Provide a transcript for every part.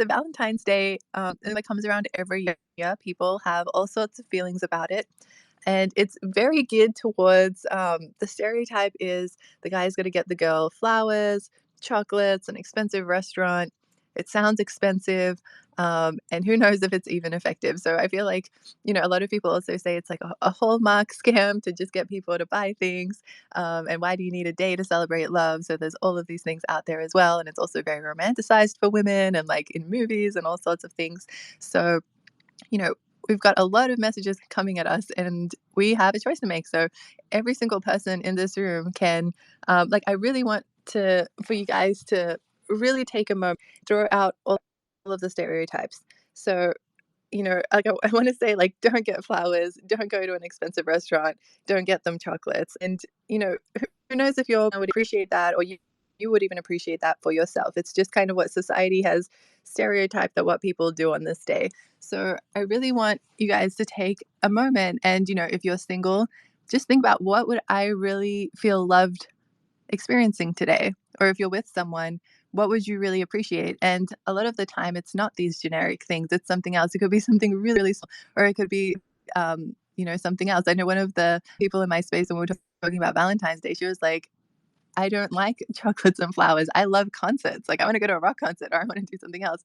the Valentine's Day, and that comes around every year. People have all sorts of feelings about it, and it's very geared towards, the stereotype is the guy's gonna get the girl flowers, chocolates, an expensive restaurant. It sounds expensive, and who knows if it's even effective. So I feel like, a lot of people also say it's like a Hallmark scam to just get people to buy things. And why do you need a day to celebrate love? So there's all of these things out there as well. And it's also very romanticized for women and like in movies and all sorts of things. So, you know, we've got a lot of messages coming at us and we have a choice to make. So every single person in this room can, I really want for you guys to really take a moment, throw out all of the stereotypes. So, I want to say, like, don't get flowers, don't go to an expensive restaurant, don't get them chocolates. And, who knows if you would appreciate that or you would even appreciate that for yourself. It's just kind of what society has stereotyped that what people do on this day. So I really want you guys to take a moment and, if you're single, just think about what would I really feel loved experiencing today? Or if you're with someone, what would you really appreciate? And a lot of the time, it's not these generic things. It's something else. It could be something really, really small, or it could be, something else. I know one of the people in my space when we were talking about Valentine's Day, she was like, I don't like chocolates and flowers. I love concerts. Like, I want to go to a rock concert or I want to do something else.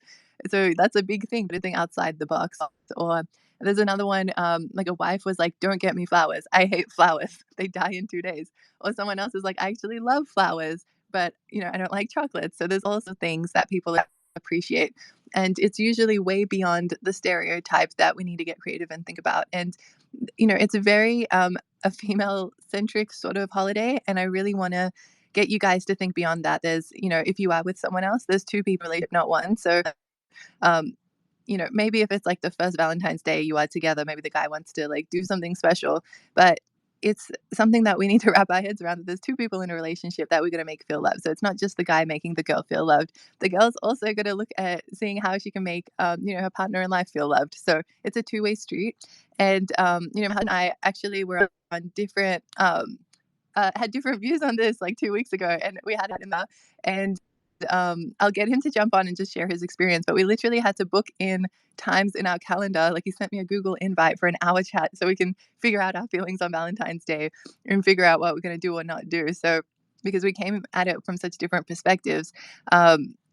So that's a big thing, anything outside the box. Or there's another one, like a wife was like, don't get me flowers. I hate flowers. They die in 2 days. Or someone else is like, I actually love flowers, but, I don't like chocolates. So there's also things that people appreciate. And it's usually way beyond the stereotype that we need to get creative and think about. And, it's a very a female centric sort of holiday. And I really want to get you guys to think beyond that. There's, if you are with someone else, there's two people, relationship, not one. So, um, maybe if it's like the first Valentine's Day you are together, maybe the guy wants to like do something special, but it's something that we need to wrap our heads around that there's two people in a relationship that we're going to make feel loved. So it's not just the guy making the girl feel loved. The girl's also going to look at seeing how she can make, her partner in life feel loved. So it's a two-way street. And, my husband and I actually were on different, had different views on this like 2 weeks ago, and we had it in that. And I'll get him to jump on and just share his experience. But we literally had to book in times in our calendar. Like he sent me a Google invite for an hour chat so we can figure out our feelings on Valentine's Day and figure out what we're going to do or not do. So because we came at it from such different perspectives.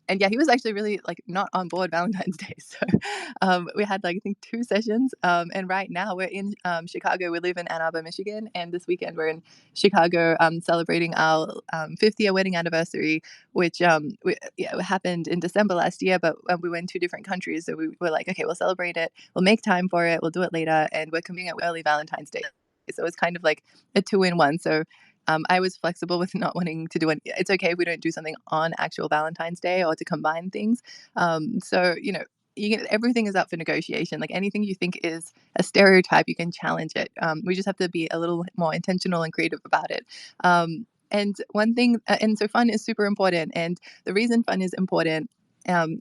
And yeah, he was actually really like not on board Valentine's Day. So we had like I think 2 sessions. And right now we're in Chicago. We live in Ann Arbor, Michigan, and this weekend we're in Chicago celebrating our 50th wedding anniversary, which happened in December last year, but we went to different countries. So we were like, okay, we'll celebrate it. We'll make time for it. We'll do it later. And we're coming at early Valentine's Day. So it's kind of like a two-in-one. So I was flexible with not wanting to do it. It's okay if we don't do something on actual Valentine's Day or to combine things. So, everything is up for negotiation. Like anything you think is a stereotype, you can challenge it. We just have to be a little more intentional and creative about it. And one thing, and so fun is super important. And the reason fun is important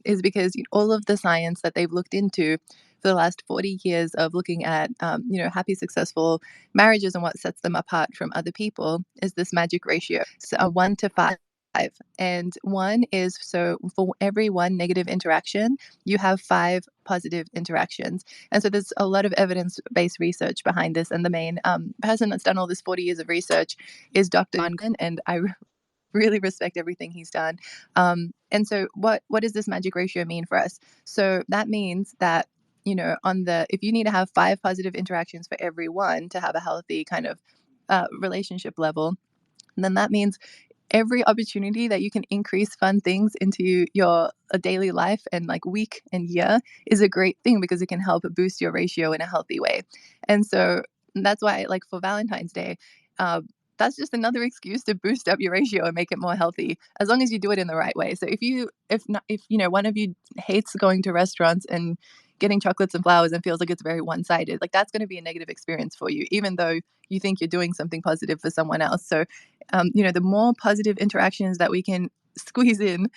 is because all of the science that they've looked into for the last 40 years of looking at, happy, successful marriages and what sets them apart from other people is this magic ratio. So 1 to 5. And one is so for every one negative interaction, you have 5 positive interactions. And so there's a lot of evidence based research behind this. And the main person that's done all this 40 years of research is Dr. Gunn. And I really respect everything he's done. And so what does this magic ratio mean for us? So that means that, if you need to have 5 positive interactions for every one to have a healthy kind of relationship level, then that means every opportunity that you can increase fun things into your daily life and like week and year is a great thing because it can help boost your ratio in a healthy way. And so that's why, like for Valentine's Day, that's just another excuse to boost up your ratio and make it more healthy, as long as you do it in the right way. So if one of you hates going to restaurants and getting chocolates and flowers and feels like it's very one-sided, like that's going to be a negative experience for you, even though you think you're doing something positive for someone else. So, the more positive interactions that we can squeeze in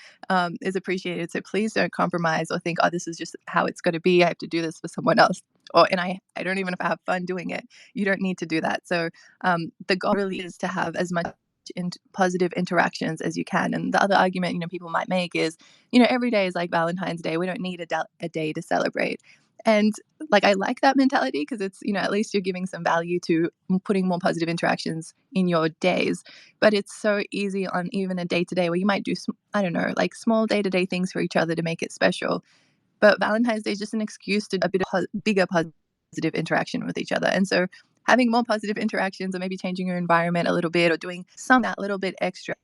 is appreciated. So please don't compromise or think, oh, this is just how it's going to be. I have to do this for someone else. And I don't even if I have fun doing it. You don't need to do that. So the goal really is to have as much positive interactions as you can. And the other argument, people might make is, every day is like Valentine's Day. We don't need a day to celebrate. And like, I like that mentality because it's, at least you're giving some value to putting more positive interactions in your days. But it's so easy on even a day to day where you might do, I don't know, like small day to day things for each other to make it special. But Valentine's Day is just an excuse to a bit of bigger positive interaction with each other. And so having more positive interactions or maybe changing your environment a little bit or doing some that little bit extra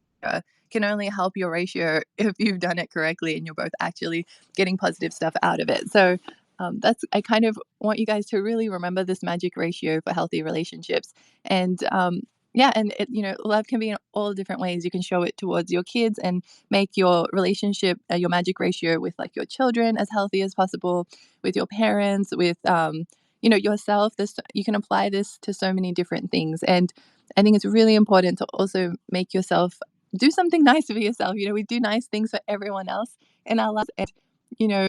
can only help your ratio if you've done it correctly and you're both actually getting positive stuff out of it. So I kind of want you guys to really remember this magic ratio for healthy relationships. And yeah, and love can be in all different ways. You can show it towards your kids and make your relationship, your magic ratio with like your children as healthy as possible, with your parents, with yourself. You can apply this to so many different things, and I think it's really important to also make yourself do something nice for yourself. We do nice things for everyone else in our lives, and you know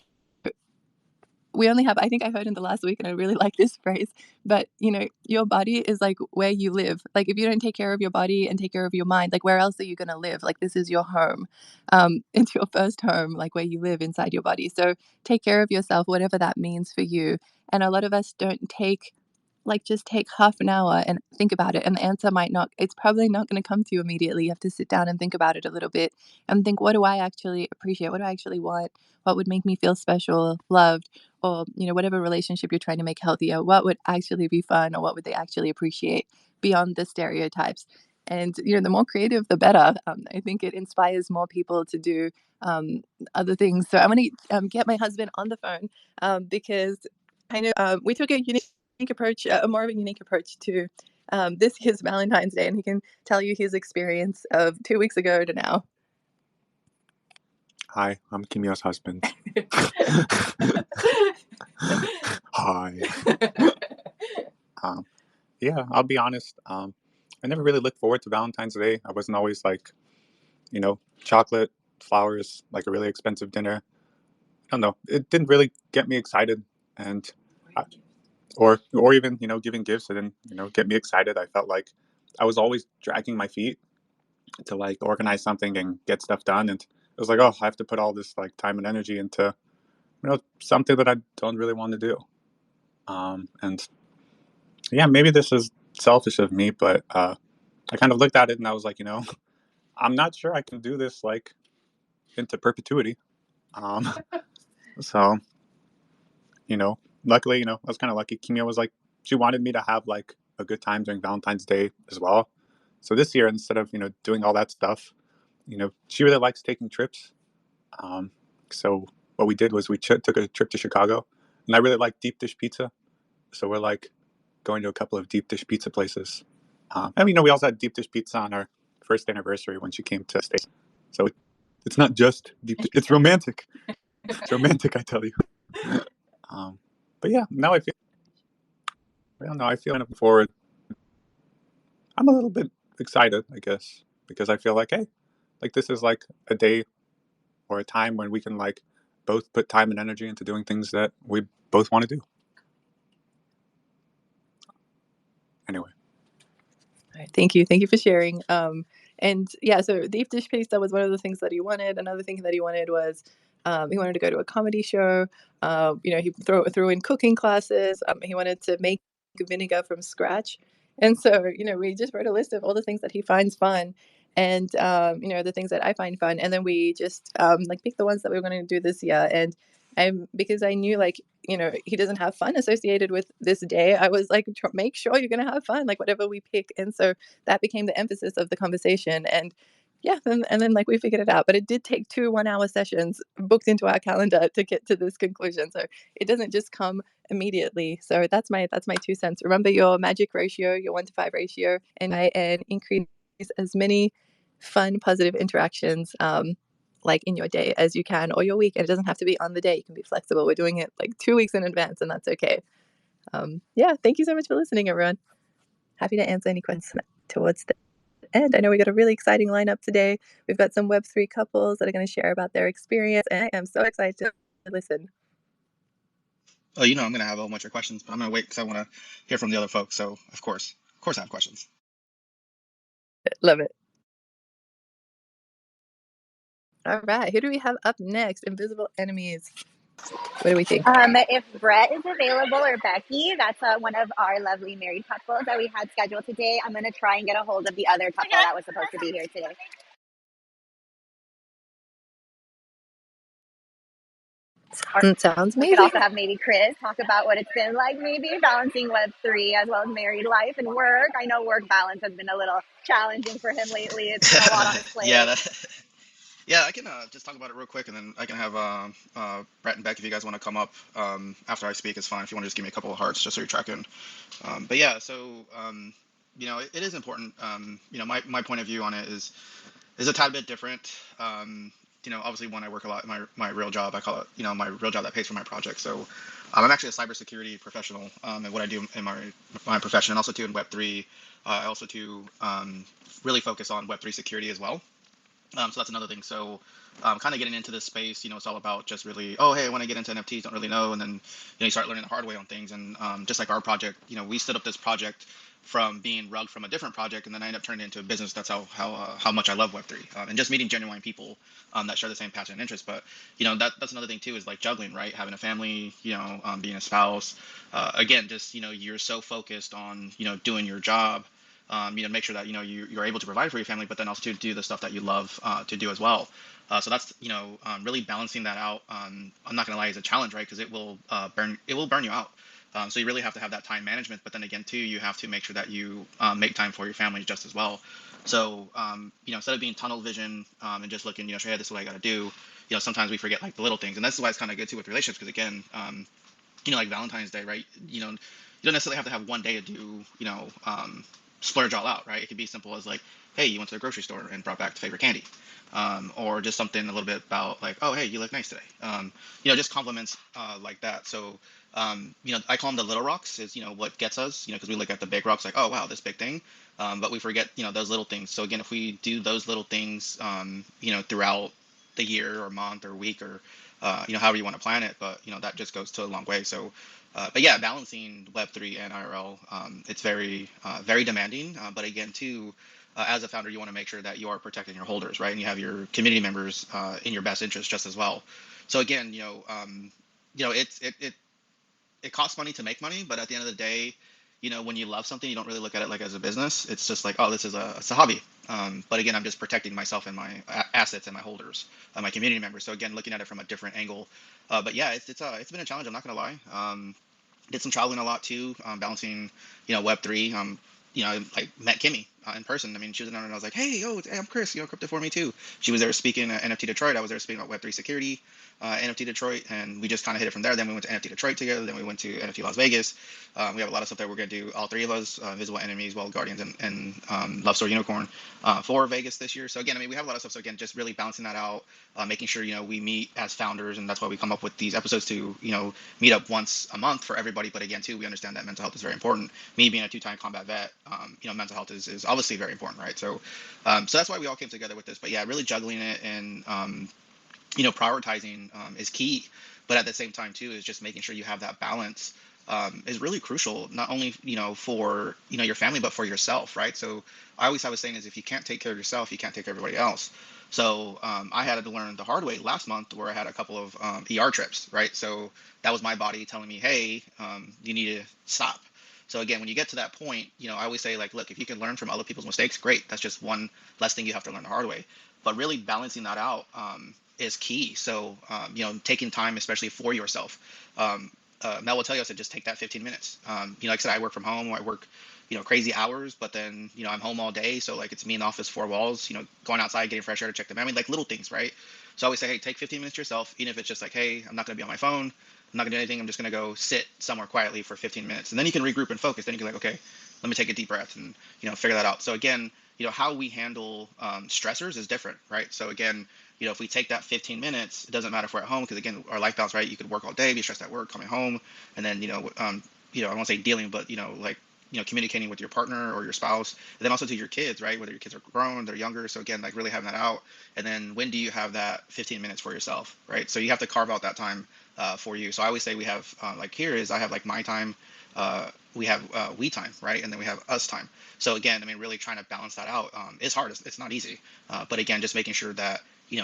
we only have, I think I heard in the last week, and I really like this phrase, but your body is like where you live. Like if you don't take care of your body and take care of your mind, like where else are you going to live? Like this is your home. It's your first home, like where you live inside your body. So take care of yourself, whatever that means for you. And a lot of us don't just take half an hour and think about it. And the answer it's probably not going to come to you immediately. You have to sit down and think about it a little bit and think, what do I actually appreciate? What do I actually want? What would make me feel special, loved, or, whatever relationship you're trying to make healthier? What would actually be fun, or what would they actually appreciate beyond the stereotypes? And, the more creative, the better. I think it inspires more people to do other things. So I'm going to get my husband on the phone because we took a unique approach, more of a unique approach to this his Valentine's Day, and he can tell you his experience of 2 weeks ago to now. Hi, I'm Kimio's husband. Hi. Yeah, I'll be honest. I never really looked forward to Valentine's Day. I wasn't always like, chocolate, flowers, like a really expensive dinner. I don't know. It didn't really get me excited, and or even giving gifts. It didn't get me excited. I felt like I was always dragging my feet to like organize something and get stuff done, and it was like, oh, I have to put all this like time and energy into something that I don't really want to do. And yeah, maybe this is selfish of me, but I kind of looked at it and I was like, I'm not sure I can do this like into perpetuity. Um, so, luckily, I was kind of lucky. Kimia was like, she wanted me to have like a good time during Valentine's Day as well. So this year, instead of, doing all that stuff, she really likes taking trips. So what we did was we took a trip to Chicago, and I really like deep dish pizza. So we're like going to a couple of deep dish pizza places. And we also had deep dish pizza on our first anniversary when she came to the States. So it's not just deep dish, it's romantic. It's romantic, I tell you. But yeah, now I don't know, I feel kind of forward. I'm a little bit excited, I guess, because I feel like, hey, like this is like a day or a time when we can like both put time and energy into doing things that we both want to do. Anyway. All right, thank you. Thank you for sharing. And yeah, so deep dish pizza was one of the things that he wanted. Another thing that he wanted was he wanted to go to a comedy show. He threw in cooking classes. He wanted to make vinegar from scratch. And so, we just wrote a list of all the things that he finds fun and, the things that I find fun. And then we just like picked the ones that we were going to do this year. And because I knew like, he doesn't have fun associated with this day, I was like, make sure you're going to have fun, like whatever we pick. And so that became the emphasis of the conversation. And yeah, and then like we figured it out. But it did take 2 1-hour sessions booked into our calendar to get to this conclusion. So it doesn't just come immediately. So that's my 2 cents. Remember your magic ratio, your 1 to 5 ratio, and increase as many fun, positive interactions like in your day as you can, or your week. And it doesn't have to be on the day. You can be flexible. We're doing it like 2 weeks in advance, and that's okay. Yeah, thank you so much for listening, everyone. Happy to answer any questions towards the end. I know we got a really exciting lineup today. We've got some Web3 couples that are going to share about their experience, and I am so excited to listen. Oh, I'm going to have a whole bunch of questions, but I'm going to wait because I want to hear from the other folks. So, of course I have questions. Love it. All right, who do we have up next? Invisible enemies. What do we think? If Brett is available or Becky, that's one of our lovely married couples that we had scheduled today. I'm going to try and get a hold of the other couple that was supposed to be here today. Sounds We could amazing. also have maybe Chris talk about what it's been like, maybe balancing Web3 as well as married life and work. I know work balance has been a little challenging for him lately. It's been a lot on his Yeah, plate. yeah, I can just talk about it real quick, and then I can have Brett and Beck, if you guys want to come up after I speak, it's fine. If you want to just give me a couple of hearts, just so you're tracking. But yeah, so it is important. My point of view on it is a tad bit different. Obviously, when I work a lot, my real job, I call it, my real job that pays for my project. So I'm actually a cybersecurity professional, and what I do in my profession, and also too in Web3, I also too really focus on Web3 security as well. So that's another thing. So kind of getting into this space, it's all about just really, oh, hey, I want to get into NFTs, don't really know. And then, you start learning the hard way on things. And just like our project, we stood up this project from being rugged from a different project, and then I ended up turning it into a business. That's how much I love Web3, and just meeting genuine people that share the same passion and interest. But that's another thing too, is like juggling, right? Having a family, being a spouse. Again, just you're so focused on doing your job. Make sure that you're able to provide for your family, but then also to do the stuff that you love to do as well. So that's really balancing that out. I'm not gonna lie, is a challenge, right? Because it will burn you out. So you really have to have that time management, but then again too, you have to make sure that you make time for your family just as well. So instead of being tunnel vision and just looking, hey, this is what I got to do. Sometimes we forget like the little things, and that's why it's kind of good too with relationships, because again, like Valentine's Day, right? You don't necessarily have to have one day to do, splurge all out, right? It could be simple as like, hey, you went to the grocery store and brought back the favorite candy, or just something a little bit about like, oh, hey, you look nice today. Just compliments like that. So, I call them the little rocks. Is what gets us, because we look at the big rocks like, oh wow, this big thing, but we forget those little things. So again, if we do those little things, throughout the year or month or week or however you want to plan it, but that just goes to a long way. So but yeah, balancing Web3 and IRL, it's very demanding. But again, too, as a founder, you want to make sure that you are protecting your holders, right? And you have your community members in your best interest just as well. So again, it costs money to make money, but at the end of the day, when you love something, you don't really look at it like as a business. It's just like, oh, it's a hobby. But again, I'm just protecting myself and my assets and my holders, my community members. So again, looking at it from a different angle. But yeah, it's been a challenge. I'm not gonna lie. Did some traveling a lot too, balancing, Web3. I met Kimmy in person. I mean, she was in there and I was like, hey, I'm Chris, Crypto for me too. She was there speaking at NFT Detroit. I was there speaking about Web3 security, NFT Detroit, and we just kind of hit it from there. Then we went to NFT Detroit together. Then we went to NFT Las Vegas. We have a lot of stuff that we're going to do, all three of us, Visible Enemies, Well Guardians, and Love Story Unicorn for Vegas this year. So again, I mean, we have a lot of stuff. So again, just really balancing that out, making sure, we meet as founders, and that's why we come up with these episodes to, meet up once a month for everybody. But again, too, we understand that mental health is very important. Me being a two-time combat vet, mental health is obviously very important, right? So, so that's why we all came together with this. But yeah, really juggling it and, prioritizing is key. But at the same time, too, is just making sure you have that balance is really crucial, not only, for, your family, but for yourself, right? So I always have a saying is, if you can't take care of yourself, you can't take care of everybody else. So I had to learn the hard way last month, where I had a couple of ER trips, right? So that was my body telling me, hey, you need to stop. So again, when you get to that point, I always say, like, look, if you can learn from other people's mistakes, great. That's just one less thing you have to learn the hard way. But really balancing that out is key. So, taking time, especially for yourself. Mel will tell you, I said, just take that 15 minutes. Like I said, I work from home. I work, crazy hours, but then, I'm home all day. So like, it's me in the office, four walls, going outside, getting fresh air to check them. I mean, like little things, right? So I always say, hey, take 15 minutes yourself, even if it's just like, hey, I'm not going to be on my phone. I'm not gonna do anything. I'm just gonna go sit somewhere quietly for 15 minutes, and then you can regroup and focus. Then you can like, okay, let me take a deep breath and figure that out. So again, how we handle stressors is different, right? So again, if we take that 15 minutes, it doesn't matter if we're at home, because again, our life balance, right? You could work all day, be stressed at work, coming home, and then I won't say dealing, but like communicating with your partner or your spouse, and then also to your kids, right? Whether your kids are grown, they're younger. So again, like really having that out. And then when do you have that 15 minutes for yourself, right? So you have to carve out that time for you. So I always say we have like here is I have like my time, we have we time, right? And then we have us time. So again, I mean, really trying to balance that out is hard. It's not easy. But again, just making sure that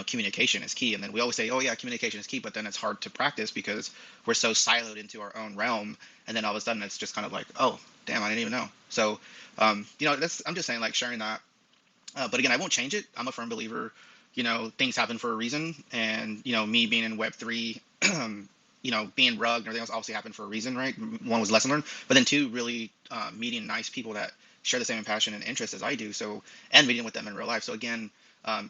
communication is key. And then we always say, oh yeah, communication is key, but then it's hard to practice because we're so siloed into our own realm. And then all of a sudden it's just kind of like, oh damn, I didn't even know. So that's, I'm just saying, like, sharing that. But again, I won't change it. I'm a firm believer, things happen for a reason. And, me being in Web3, being rugged and everything else obviously happened for a reason, right? One was lesson learned, but then two, really meeting nice people that share the same passion and interest as I do. So, and meeting with them in real life. So again,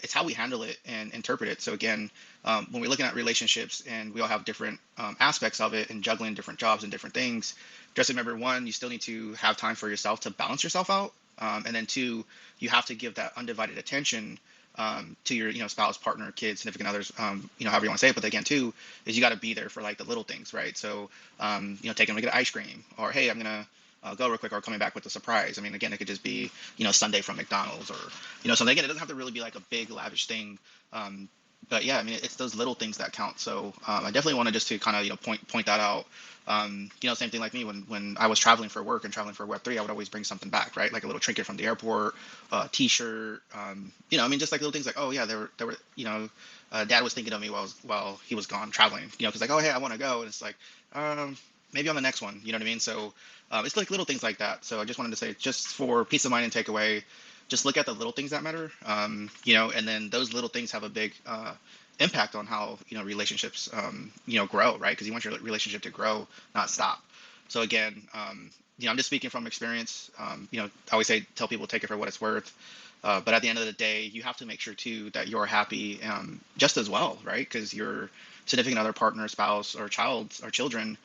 it's how we handle it and interpret it. So again, when we're looking at relationships and we all have different aspects of it and juggling different jobs and different things, just remember, one, you still need to have time for yourself to balance yourself out. And then two, you have to give that undivided attention to your spouse, partner, kids, significant others, however you want to say it. But again, too, is you got to be there for like the little things, right? So taking them to get ice cream, or hey, I'm gonna go real quick, or coming back with a surprise. I mean, again, it could just be Sunday from McDonald's, or something. Again, it doesn't have to really be like a big lavish thing. But yeah, I mean, it's those little things that count. So I definitely want to just to kind of point that out. Same thing like me when I was traveling for work and traveling for Web3, I would always bring something back, right? Like a little trinket from the airport, T-shirt. I mean, just like little things like, oh yeah, there were, Dad was thinking of me while he was gone traveling, because like, oh hey, I want to go, and it's like, maybe on the next one, you know what I mean? So it's like little things like that. So I just wanted to say, just for peace of mind and takeaway, just look at the little things that matter, and then those little things have a big impact on how relationships grow, right? Because you want your relationship to grow, not stop. So again, I'm just speaking from experience. I always say, tell people, take it for what it's worth. But at the end of the day, you have to make sure too that you're happy just as well, right? Because your significant other, partner, spouse, or children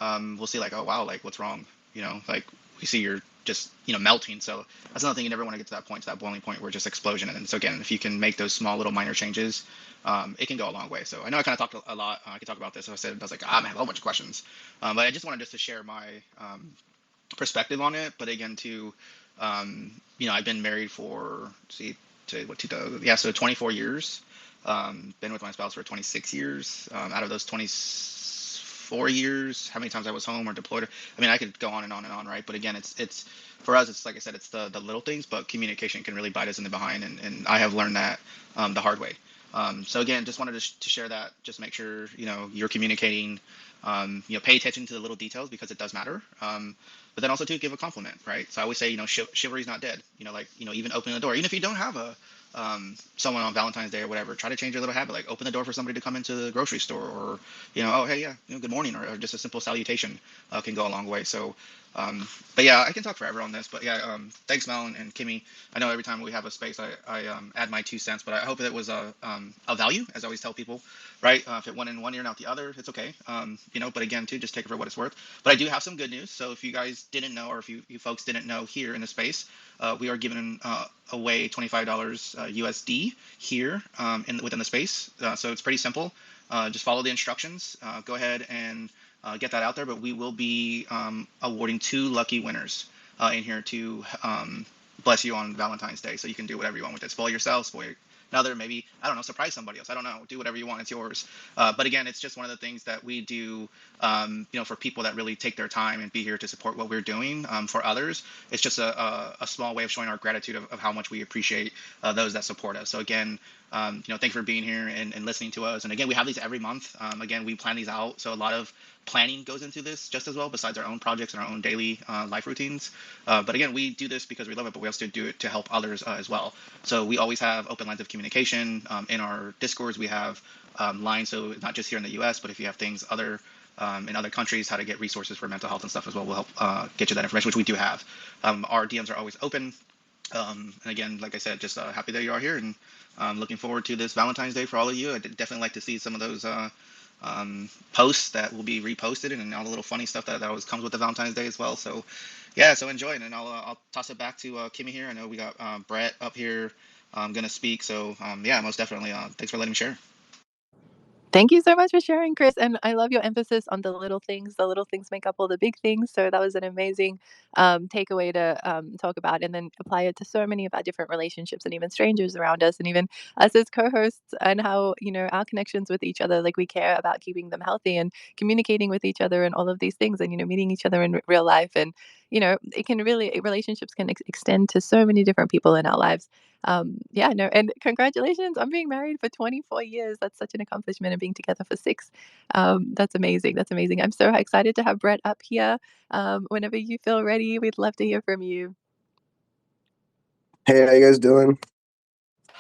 will see like, oh wow, like what's wrong? Like we see you're just melting. So that's another thing, you never want to get to that point, to that boiling point where just explosion. And so again, if you can make those small little minor changes, it can go a long way. So I know I kind of talked a lot. I could talk about this. So I was like, I have a whole bunch of questions, but I just wanted just to share my perspective on it. But again, to I've been married for so 24 years. Been with my spouse for 26 years. Out of those 24 years, how many times I was home or deployed? I mean, I could go on and on and on, right? But again, it's for us, it's like I said, it's the little things, but communication can really bite us in the behind, and I have learned that the hard way. So again, just wanted to share that. Just make sure you're communicating. Pay attention to the little details because it does matter. But then also to give a compliment, right? So I always say, chivalry is not dead. Even opening the door, even if you don't have a someone on Valentine's Day or whatever, try to change your little habit, like open the door for somebody to come into the grocery store, or oh hey, yeah, good morning, or just a simple salutation can go a long way. So but yeah, I can talk forever on this, but yeah, thanks Mel and Kimmy. I know every time we have a space, I add my 2 cents, but I hope it was a value, as I always tell people, right? If it went in one ear and out the other, it's okay. But again, too, just take it for what it's worth. But I do have some good news. So if you guys didn't know, or if you folks didn't know, here in the space, we are giving away $25 USD here within the space. So it's pretty simple. Just follow the instructions. Go ahead and get that out there. But we will be awarding 2 lucky winners in here to bless you on Valentine's Day. So you can do whatever you want with it. Spoil yourself, spoil another, maybe, I don't know, surprise somebody else. I don't know, do whatever you want, it's yours. But again, it's just one of the things that we do, for people that really take their time and be here to support what we're doing for others. It's just a small way of showing our gratitude of how much we appreciate those that support us. So again, thanks for being here and listening to us. And again, we have these every month. Again, we plan these out. So a lot of planning goes into this just as well, besides our own projects and our own daily life routines. But again, we do this because we love it, but we also do it to help others as well. So we always have open lines of communication in our Discords. We have lines, so not just here in the US, but if you have things in other countries, how to get resources for mental health and stuff as well, we'll help get you that information, which we do have. Our DMs are always open. And again, like I said, just happy that you are here, and looking forward to this Valentine's Day for all of you. I'd definitely like to see some of those posts that will be reposted, and all the little funny stuff that always comes with the Valentine's Day as well. So yeah, so enjoy it, and I'll toss it back to Kimmy here. I know we got Brett up here gonna speak. So yeah, most definitely. Thanks for letting me share. Thank you so much for sharing, Chris. And I love your emphasis on the little things. The little things make up all the big things. So that was an amazing takeaway to talk about, and then apply it to so many of our different relationships and even strangers around us, and even us as co-hosts, and how, our connections with each other, like we care about keeping them healthy and communicating with each other and all of these things, and, meeting each other in real life. And it can really relationships can extend to so many different people in our lives. Yeah, no, and congratulations on being married for 24 years. That's such an accomplishment, and being together for 6. That's amazing. That's amazing. I'm so excited to have Brett up here. Whenever you feel ready, we'd love to hear from you. Hey, how you guys doing?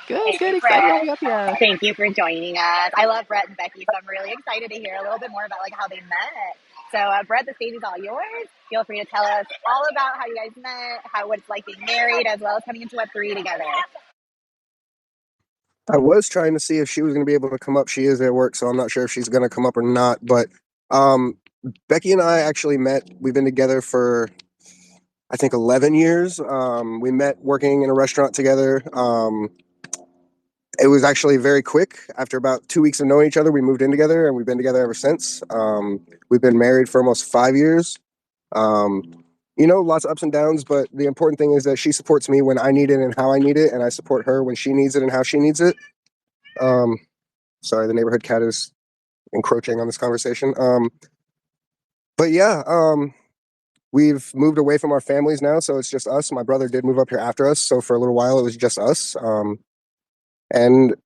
Good, Hey, good. Excited to have Brett. you up here. Thank you for joining us. I love Brett and Becky, so I'm really excited to hear a little bit more about like how they met. So, Brett, the stage is all yours. Feel free to tell us all about how you guys met, what it's like being married, as well as coming into Web3 together. I was trying to see if she was going to be able to come up. She is at work, so I'm not sure if she's going to come up or not. But um, Becky and I actually met. We've been together for, I think, 11 years. We met working in a restaurant together. It was actually very quick. After about 2 weeks of knowing each other, we moved in together, and we've been together ever since. We've been married for almost 5 years. Um, lots of ups and downs, but the important thing is that she supports me when I need it and how I need it, and I support her when she needs it and how she needs it. Um, Sorry, the neighborhood cat is encroaching on this conversation. But yeah, we've moved away from our families now, so it's just us. My brother did move up here after us, so for a little while it was just us. And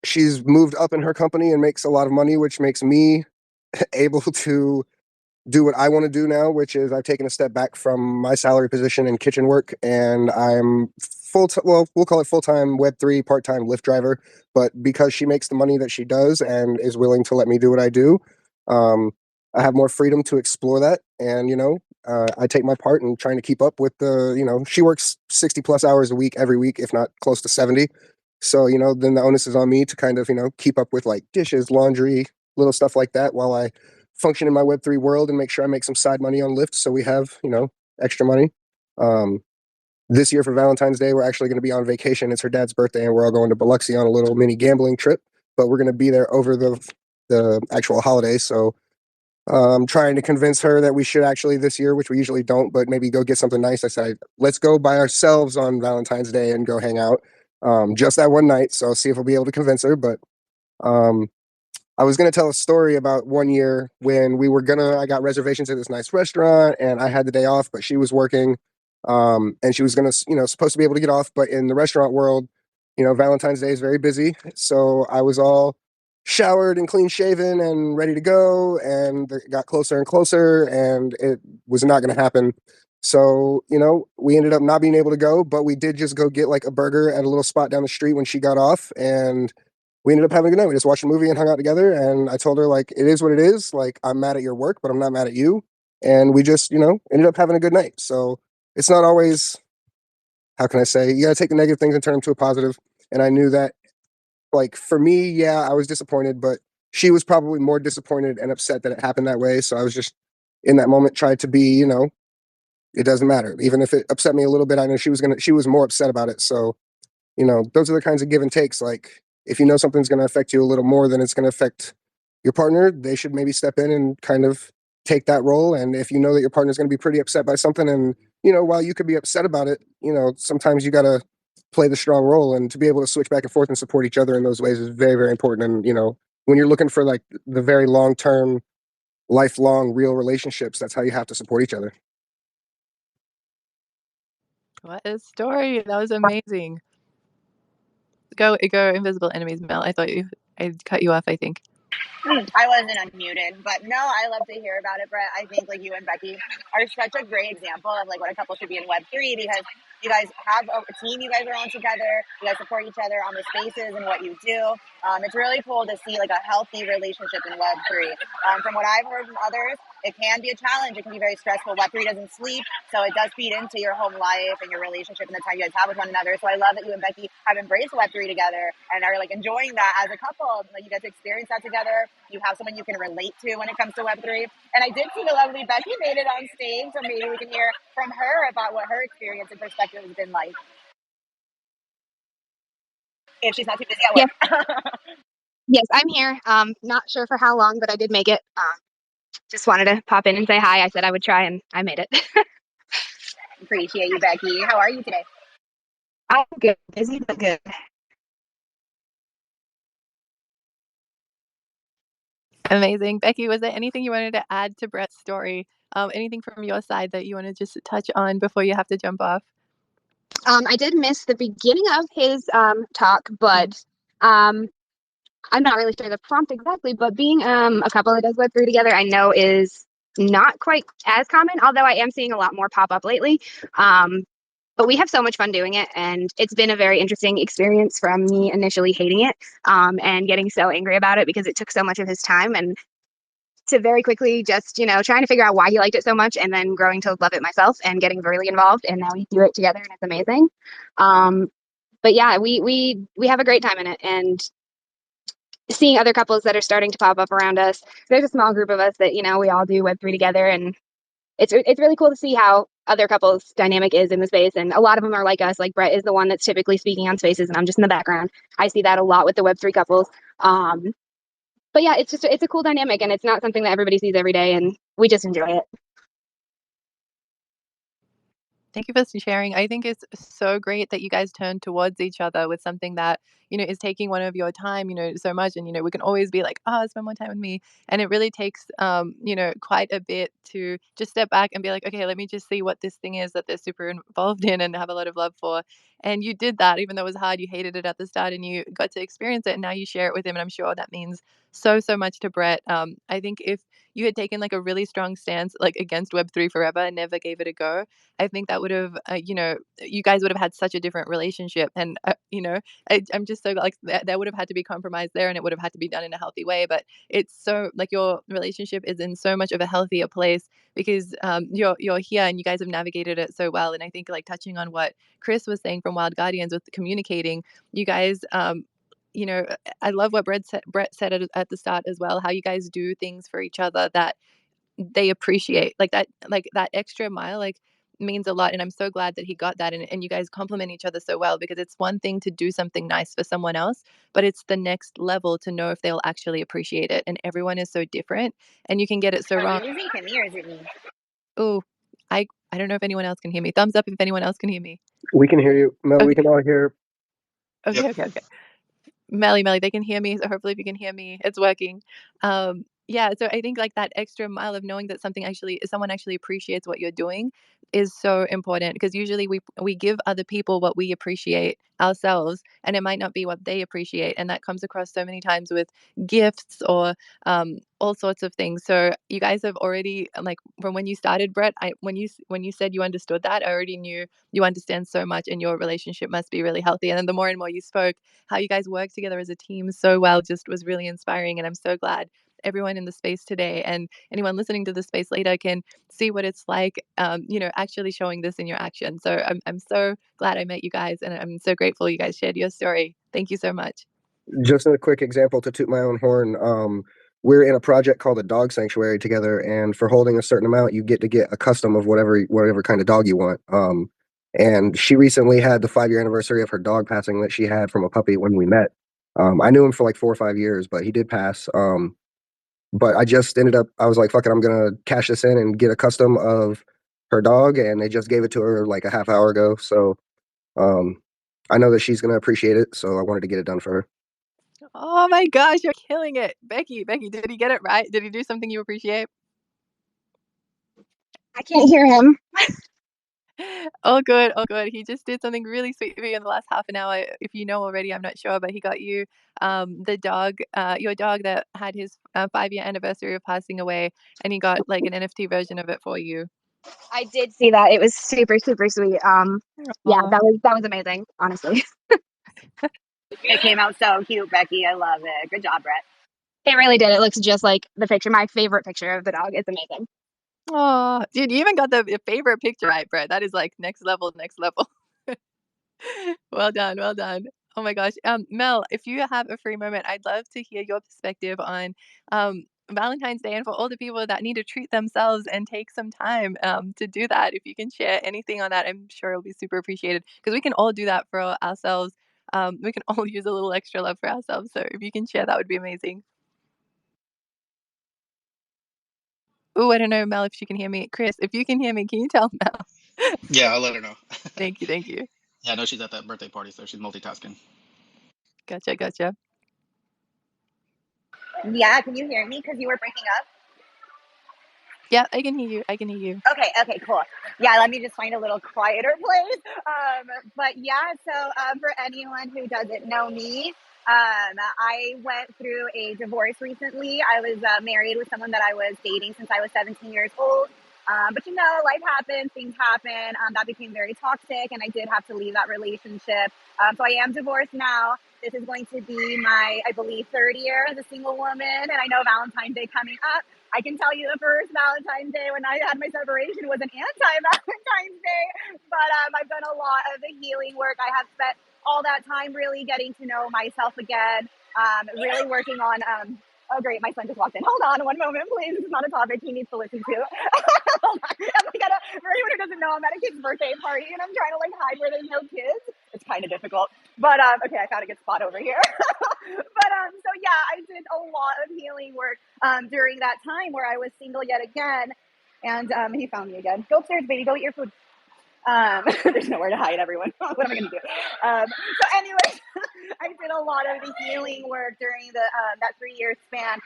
she's moved up in her company and makes a lot of money, which makes me able to do what I want to do now, which is I've taken a step back from my salary position in kitchen work, and I'm well, we'll call it full-time Web3, part-time Lyft driver. But because she makes the money that she does and is willing to let me do what I do, um, I have more freedom to explore that. And I take my part in trying to keep up with she works 60 plus hours a week every week, if not close to 70. So then the onus is on me to kind of keep up with like dishes, laundry, little stuff like that, while I function in my Web3 world and make sure I make some side money on Lyft, so we have extra money. This year for Valentine's Day, we're actually going to be on vacation. It's her dad's birthday, and we're all going to Biloxi on a little mini gambling trip. But we're going to be there over the actual holiday. So trying to convince her that we should actually this year, which we usually don't, but maybe go get something nice. I said, let's go by ourselves on Valentine's Day and go hang out just that one night. So see if we'll be able to convince her. But um, I was going to tell a story about one year when I got reservations at this nice restaurant and I had the day off, but she was working. And she was going to, supposed to be able to get off. But in the restaurant world, Valentine's Day is very busy. So I was all showered and clean shaven and ready to go. And it got closer and closer, and it was not going to happen. So, we ended up not being able to go, but we did just go get like a burger at a little spot down the street when she got off. And we ended up having a good night. We just watched a movie and hung out together. And I told her, like, it is what it is. Like, I'm mad at your work, but I'm not mad at you. And we just, ended up having a good night. So it's not always, how can I say, you got to take the negative things and turn them to a positive. And I knew that, like, for me, yeah, I was disappointed, but she was probably more disappointed and upset that it happened that way. So I was just in that moment tried to be, it doesn't matter. Even if it upset me a little bit, I know she was more upset about it. So those are the kinds of give and takes. Like, if you know something's going to affect you a little more than it's going to affect your partner, they should maybe step in and kind of take that role. And if you know that your partner's going to be pretty upset by something, and while you could be upset about it, sometimes you got to play the strong role, and to be able to switch back and forth and support each other in those ways is very, very important. And when you're looking for like the very long term, lifelong, real relationships, that's how you have to support each other. What a story. That was amazing. Go invisible enemies, Mel. I cut you off, I think. I wasn't unmuted, but no, I love to hear about it, Brett. I think like you and Becky are such a great example of like what a couple should be in Web3, because you guys have a team you guys are on together. You guys support each other on the spaces and what you do. It's really cool to see like a healthy relationship in Web3. From what I've heard from others, it can be a challenge. It can be very stressful. Web3 doesn't sleep, so it does feed into your home life and your relationship and the time you guys have with one another. So I love that you and Becky have embraced Web3 together and are like enjoying that as a couple. Like, you guys experience that together. You have someone you can relate to when it comes to Web3. And I did see the lovely Becky made it on stage, so maybe we can hear from her about what her experience and perspective has been like, if she's not too busy at Yes, work. yes, I'm here. Not sure for how long, but I did make it. Just wanted to pop in and say hi. I said I would try, and I made it. Appreciate you, Becky. How are you today? I'm good. Busy, but good. Amazing. Becky, was there anything you wanted to add to Brett's story Anything from your side that you want to just touch on before you have to jump off? I did miss the beginning of his talk, Mm. but I'm not really sure the prompt exactly. But being a couple that does Web3 together, I know is not quite as common, although I am seeing a lot more pop up lately. But we have so much fun doing it, and it's been a very interesting experience from me initially hating it and getting so angry about it because it took so much of his time, and to very quickly just, trying to figure out why he liked it so much and then growing to love it myself and getting really involved. And now we do it together and it's amazing. Um, but yeah, we have a great time in it, and seeing other couples that are starting to pop up around us. There's a small group of us that, we all do Web3 together, and it's really cool to see how other couples dynamic is in the space. And a lot of them are like us. Like Brett is the one that's typically speaking on spaces and I'm just in the background. I see that a lot with the Web3 couples. But yeah, it's a cool dynamic, and it's not something that everybody sees every day, and we just enjoy it. Thank you for sharing. I think it's so great that you guys turn towards each other with something that, is taking one of your time, so much. And, we can always be like, oh, spend more time with me. And it really takes, quite a bit to just step back and be like, okay, let me just see what this thing is that they're super involved in and have a lot of love for. And you did that, even though it was hard. You hated it at the start and you got to experience it. And now you share it with him. And I'm sure that means so, so much to Brett. I think if you had taken like a really strong stance, like against Web3 forever and never gave it a go, I think that would have, you guys would have had such a different relationship. And, I'm just so like there would have had to be compromise there and it would have had to be done in a healthy way. But it's so like your relationship is in so much of a healthier place because you're here and you guys have navigated it so well. And I think like touching on what Chris was saying from Wild Guardians with communicating, you guys, I love what Brett said at the start as well, how you guys do things for each other that they appreciate like that extra mile like means a lot, and I'm so glad that he got that, and you guys complement each other so well because it's one thing to do something nice for someone else, but it's the next level to know if they'll actually appreciate it, and everyone is so different and you can get it so Are wrong. you losing me or is it me? Oh, I don't know if anyone else can hear me. Thumbs up if anyone else can hear me. We can hear you, Mel. We Okay, can all hear. Yep. okay. Melly, they can hear me. So hopefully, if you can hear me, it's working. Yeah. So I think like that extra mile of knowing that someone actually appreciates what you're doing is so important because usually we give other people what we appreciate ourselves, and it might not be what they appreciate, and that comes across so many times with gifts or all sorts of things. So you guys have already like from when you started, Brett. When you said you understood that, I already knew you understand so much, and your relationship must be really healthy. And then the more and more you spoke how you guys work together as a team so well just was really inspiring. And I'm so glad everyone in the space today and anyone listening to the space later can see what it's like, actually showing this in your action. So I'm so glad I met you guys and I'm so grateful you guys shared your story. Thank you so much. Just a quick example to toot my own horn. We're in a project called a dog sanctuary together, and for holding a certain amount, you get to get a custom of whatever kind of dog you want. And she recently had the 5-year anniversary of her dog passing that she had from a puppy when we met. I knew him for like 4 or 5 years, but he did pass. But I was like, fuck it, I'm gonna cash this in and get a custom of her dog, and they just gave it to her like a half hour ago. So I know that she's gonna appreciate it, so I wanted to get it done for her. Oh my gosh, you're killing it. Becky, did he get it right? Did he do something you appreciate? I can't hear him. Oh, good. Oh, good. He just did something really sweet for you in the last half an hour. If you know already, I'm not sure, but he got you the dog, your dog that had his 5-year anniversary of passing away, and he got like an NFT version of it for you. I did see that. It was super, super sweet. Yeah, Aw. that was amazing, honestly. It came out so cute, Becky. I love it. Good job, Brett. It really did. It looks just like the picture. My favorite picture of the dog. It's amazing. Aw. Dude, you even got the favorite picture right, Brett. That is like next level, next level. Well done, well done. Oh my gosh. Mel, if you have a free moment, I'd love to hear your perspective on Valentine's Day and for all the people that need to treat themselves and take some time to do that. If you can share anything on that, I'm sure it'll be super appreciated because we can all do that for ourselves. We can all use a little extra love for ourselves. So if you can share, that would be amazing. Oh, I don't know, Mel, if she can hear me. Chris, if you can hear me, can you tell Mel? Yeah, I'll let her know. Thank you, thank you. Yeah, I know she's at that birthday party, so she's multitasking. Gotcha. Yeah, can you hear me? Because you were breaking up. Yeah, I can hear you. I can hear you. Okay, cool. Yeah, let me just find a little quieter place. But yeah, so for anyone who doesn't know me, I went through a divorce recently. I was married with someone that I was dating since I was 17 years old. But you know, life happens, things happen. That became very toxic, and I did have to leave that relationship. So I am divorced now. This is going to be my, I believe, third year as a single woman, and I know Valentine's Day coming up. I can tell you the first Valentine's Day when I had my separation was an anti-Valentine's Day, but I've done a lot of the healing work. I have spent all that time really getting to know myself again, really working on, oh great, my son just walked in. Hold on one moment, please. This is not a topic he needs to listen to. Hold on. For anyone who doesn't know, I'm at a kid's birthday party and I'm trying to like hide where there's no kids. It's kind of difficult, but okay, I found a good spot over here. But so yeah, I did a lot of healing work during that time where I was single yet again. And he found me again. Go upstairs, baby. Go eat your food. There's nowhere to hide, everyone. What am I going to do? So anyway, I did a lot of the healing work during the that 3 year span.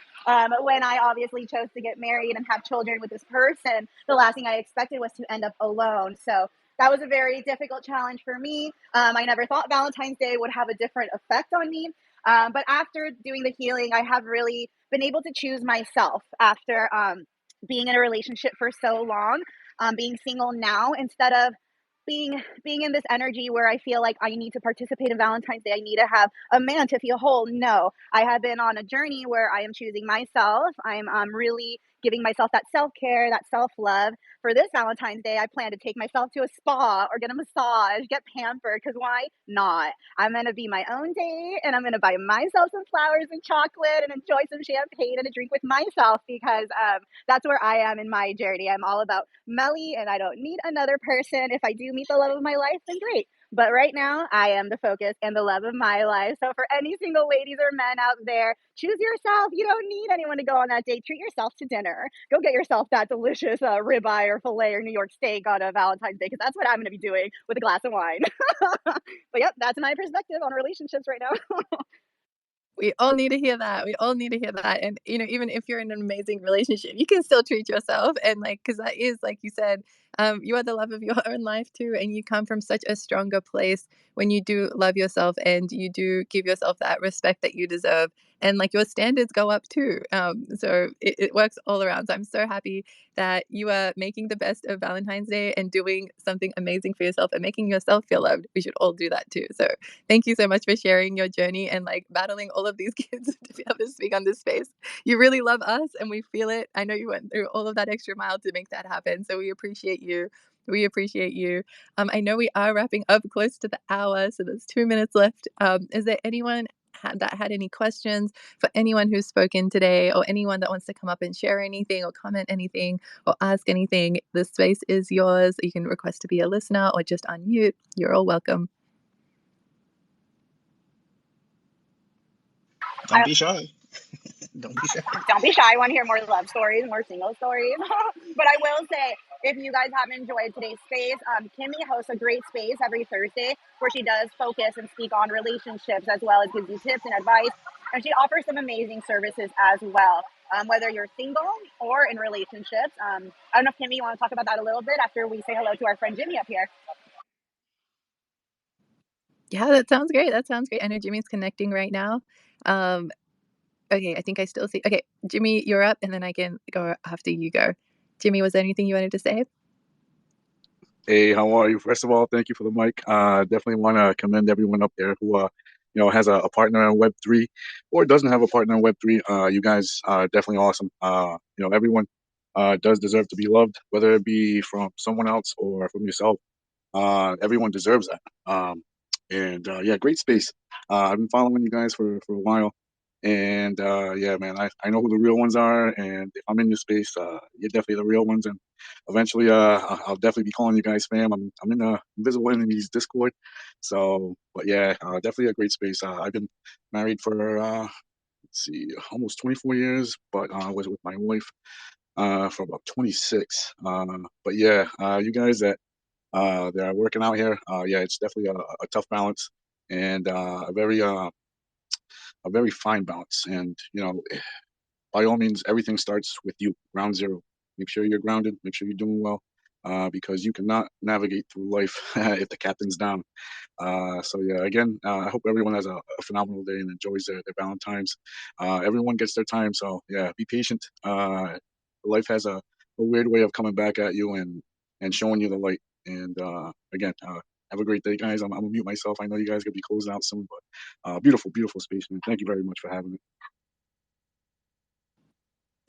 When I obviously chose to get married and have children with this person, the last thing I expected was to end up alone. So that was a very difficult challenge for me. I never thought Valentine's Day would have a different effect on me. But after doing the healing, I have really been able to choose myself after being in a relationship for so long, being single now instead of being in this energy where I feel like I need to participate in Valentine's Day. I need to have a man to feel whole. No, I have been on a journey where I am choosing myself. I'm really giving myself that self-care, that self-love. For this Valentine's Day, I plan to take myself to a spa or get a massage, get pampered, because why not? I'm going to be my own date and I'm going to buy myself some flowers and chocolate and enjoy some champagne and a drink with myself because that's where I am in my journey. I'm all about Melly and I don't need another person. If I do meet the love of my life, then great. But right now, I am the focus and the love of my life. So for any single ladies or men out there, choose yourself. You don't need anyone to go on that date. Treat yourself to dinner. Go get yourself that delicious ribeye or filet or New York steak on a Valentine's Day because that's what I'm going to be doing with a glass of wine. But yep, that's my perspective on relationships right now. We all need to hear that. We all need to hear that. And, even if you're in an amazing relationship, you can still treat yourself. And, like, because that is, like you said, you are the love of your own life too. And you come from such a stronger place when you do love yourself and you do give yourself that respect that you deserve. And, like, your standards go up too. So it works all around. So I'm so happy that you are making the best of Valentine's Day and doing something amazing for yourself and making yourself feel loved. We should all do that too. So thank you so much for sharing your journey and like battling all of these kids to be able to speak on this space. You really love us and we feel it. I know you went through all of that extra mile to make that happen. So we appreciate you. We appreciate you. I know we are wrapping up close to the hour, so there's 2 minutes left. Is there anyone that had any questions for anyone who's spoken today, or anyone that wants to come up and share anything, or comment anything, or ask anything? The space is yours. You can request to be a listener or just unmute. You're all welcome. Don't be shy. Don't be shy. Don't be shy. I want to hear more love stories, more single stories. But I will say, if you guys have enjoyed today's space, Kimmy hosts a great space every Thursday where she does focus and speak on relationships as well as gives you tips and advice. And she offers some amazing services as well, whether you're single or in relationships. I don't know if Kimmy, you want to talk about that a little bit after we say hello to our friend Jimmy up here. Yeah, that sounds great. That sounds great. I know Jimmy's connecting right now. Okay, I think I still see. Okay, Jimmy, you're up, and then I can go after you go. Jimmy, was there anything you wanted to say? Hey, how are you? First of all, thank you for the mic. Definitely want to commend everyone up there who, has a partner in Web3 or doesn't have a partner in Web3. You guys are definitely awesome. Everyone does deserve to be loved, whether it be from someone else or from yourself. Everyone deserves that. Yeah, great space. I've been following you guys for a while. And yeah, man, I know who the real ones are. And if I'm in your space, you're definitely the real ones. And eventually, I'll definitely be calling you guys spam. I'm in the Invisible Enemies Discord. So, but yeah, definitely a great space. I've been married for, let's see, almost 24 years, but I was with my wife for about 26. But yeah, you guys that are working out here, yeah, it's definitely a tough balance and a very fine balance. And by all means, everything starts with you, ground zero. make sure you're grounded, make sure you're doing well, because you cannot navigate through life if the captain's down. So yeah, again, I hope everyone has a phenomenal day and enjoys their Valentines. Everyone gets their time, so yeah, be patient. Life has a weird way of coming back at you and showing you the light. And again, have a great day, guys. I'm gonna mute myself. I know you guys gonna be closing out soon, but beautiful, beautiful space, man. Thank you very much for having me.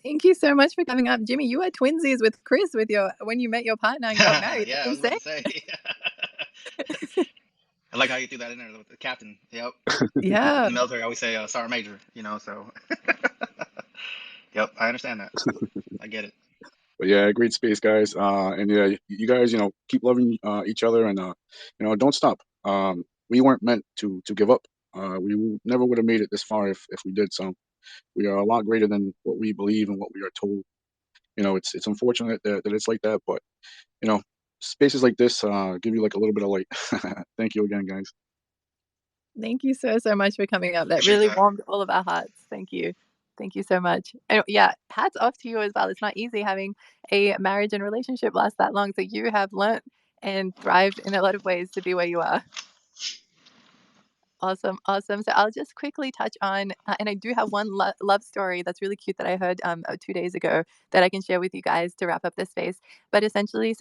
Thank you so much for coming up. Jimmy, you were twinsies with Chris with your when you met your partner and got married. Yeah, I That's was about insane. to say. I like how you threw that in there with the captain. Yep. In Yeah. the military, I always say sergeant major. So. Yep, I understand that. I get it. But yeah, great space, guys. And yeah, you guys, keep loving each other, and don't stop. We weren't meant to give up. Never would have made it this far if we did. So we are a lot greater than what we believe and what we are told. It's unfortunate that it's like that, but you know, spaces like this give you like a little bit of light. Thank you again, guys. Thank you so, so much for coming up. That Appreciate really that. warmed all of our hearts. Thank you. Thank you so much. And yeah, hats off to you as well. It's not easy having a marriage and relationship last that long. So you have learnt and thrived in a lot of ways to be where you are. Awesome, awesome. So I'll just quickly touch on, and I do have one love story that's really cute that I heard 2 days ago that I can share with you guys to wrap up this space. But essentially,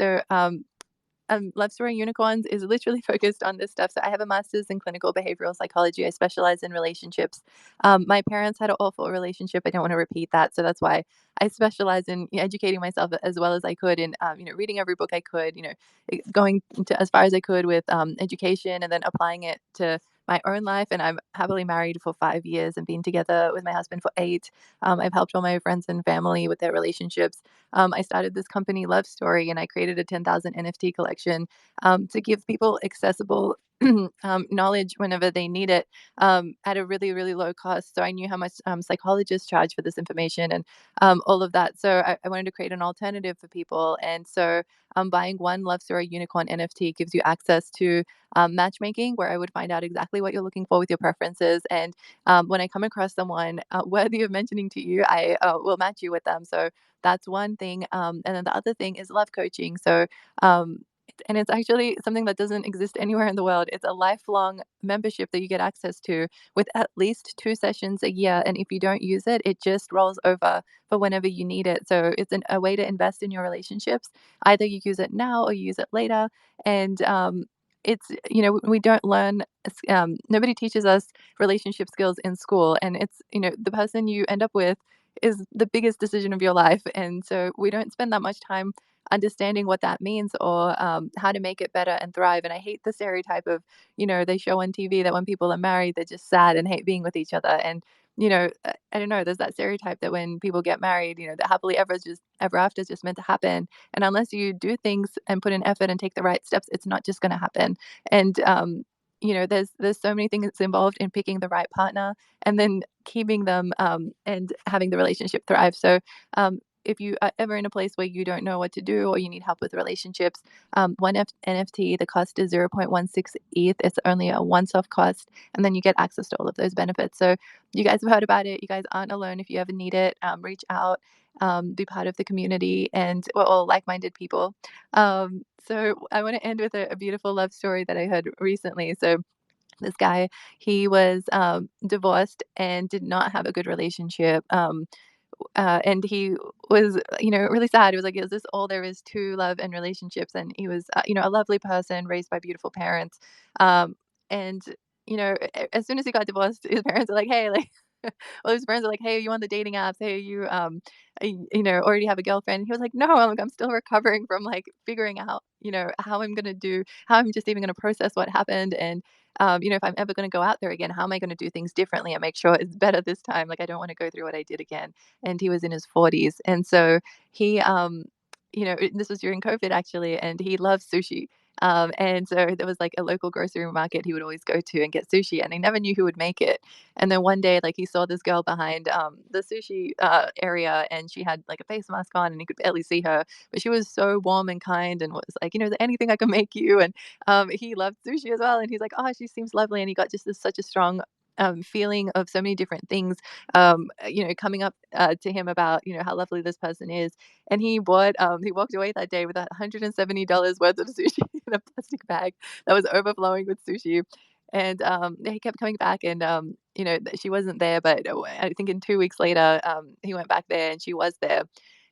Love Story Unicorns is literally focused on this stuff. So I have a master's in clinical behavioral psychology. I specialize in relationships. My parents had an awful relationship. I don't want to repeat that. So that's why I specialize in educating myself as well as I could, and reading every book I could. Going to as far as I could with education, and then applying it to my own life. And I'm happily married for 5 years and been together with my husband for 8. I've helped all my friends and family with their relationships. I started this company, Love Story, and I created a 10,000 NFT collection to give people accessible knowledge whenever they need it at a really, really low cost. So I knew how much psychologists charge for this information and all of that. So I wanted to create an alternative for people. And so buying one Love Story Unicorn NFT gives you access to matchmaking, where I would find out exactly what you're looking for with your preferences. And when I come across someone worthy of mentioning to you, I will match you with them. So that's one thing. And then the other thing is love coaching. So, and it's actually something that doesn't exist anywhere in the world. It's a lifelong membership that you get access to with at least 2 sessions a year. And if you don't use it, it just rolls over for whenever you need it. So it's a way to invest in your relationships. Either you use it now or you use it later. And we don't learn, nobody teaches us relationship skills in school. And it's, the person you end up with is the biggest decision of your life. And so we don't spend that much time understanding what that means or how to make it better and thrive. And I hate the stereotype of, they show on TV that when people are married, they're just sad and hate being with each other. And, I don't know, there's that stereotype that when people get married, the happily ever after is just meant to happen. And unless you do things and put in effort and take the right steps, it's not just going to happen. And, there's so many things involved in picking the right partner and then keeping them and having the relationship thrive. So if you are ever in a place where you don't know what to do or you need help with relationships, one NFT, the cost is 0.16 ETH. It's only a once-off cost, and then you get access to all of those benefits. So you guys have heard about it. You guys aren't alone. If you ever need it, reach out, be part of the community, and we're all like-minded people. So I want to end with a beautiful love story that I heard recently. So this guy, he was divorced and did not have a good relationship. And he was, really sad. It was like, is this all there is to love and relationships? And he was, a lovely person raised by beautiful parents. And, as soon as he got divorced, his parents are like, hey, like, well, his friends are like, hey, are you on the dating apps? Hey, you, already have a girlfriend? He was like, no, I'm still recovering from like figuring out, how I'm going to do, how I'm just even going to process what happened. And, if I'm ever going to go out there again, how am I going to do things differently and make sure it's better this time? Like, I don't want to go through what I did again. And he was in his 40s. And so he, this was during COVID actually, and he loves sushi. And so there was like a local grocery market he would always go to and get sushi, and he never knew who would make it. And then one day, like he saw this girl behind the sushi area, and she had like a face mask on, and he could barely see her, but she was so warm and kind, and was like, is there anything I can make you? And he loved sushi as well, and he's like, oh, she seems lovely, and he got just such a strong feeling of so many different things, coming up to him about, how lovely this person is. And he walked away that day with $170 worth of sushi in a plastic bag that was overflowing with sushi. And he kept coming back, and she wasn't there, but I think in 2 weeks later, he went back there, and she was there.